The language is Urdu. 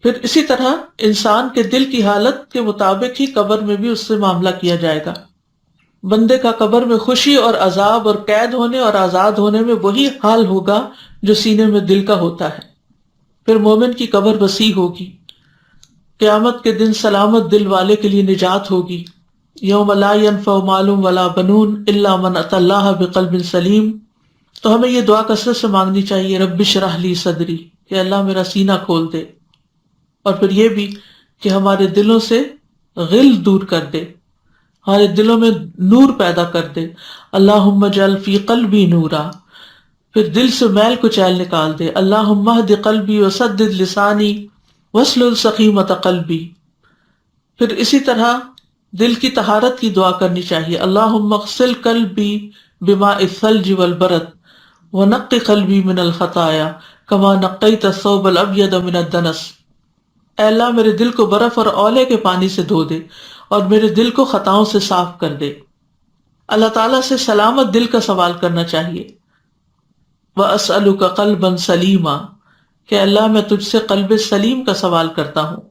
پھر اسی طرح انسان کے دل کی حالت کے مطابق ہی قبر میں بھی اس سے معاملہ کیا جائے گا. بندے کا قبر میں خوشی اور عذاب اور قید ہونے اور آزاد ہونے میں وہی حال ہوگا جو سینے میں دل کا ہوتا ہے. پھر مومن کی قبر وسیع ہوگی. قیامت کے دن سلامت دل والے کے لیے نجات ہوگی. یوم لا ينفع مال ولا بنون الا من اتى الله بقلب سلیم. تو ہمیں یہ دعا کثرت سے مانگنی چاہیے، رب اشرح لی صدری، کہ اللہ میرا سینہ کھول دے. اور پھر یہ بھی کہ ہمارے دلوں سے غل دور کر دے، ہمارے دلوں میں نور پیدا کر دے. اللہم اجعل فی قلبی نورا، پھر دل سے میل کچیل نکال دے. اللہم اہد قلبی وسدد لسانی واسلل سخیمۃ قلبی. پھر اسی طرح دل کی طہارت کی دعا کرنی چاہیے. اللہم اغسل قلبی بماء الثلج والبرد ونقی قلبی من الخطایا کما نقیت الثوب الابیض من الدنس. اے اللہ میرے دل کو برف اور اولے کے پانی سے دھو دے اور میرے دل کو خطاؤں سے صاف کر دے. اللہ تعالیٰ سے سلامت دل کا سوال کرنا چاہیے. وَأَسْأَلُكَ قَلْبًا سَلِيمًا، کہ اللہ میں تجھ سے قلب سلیم کا سوال کرتا ہوں.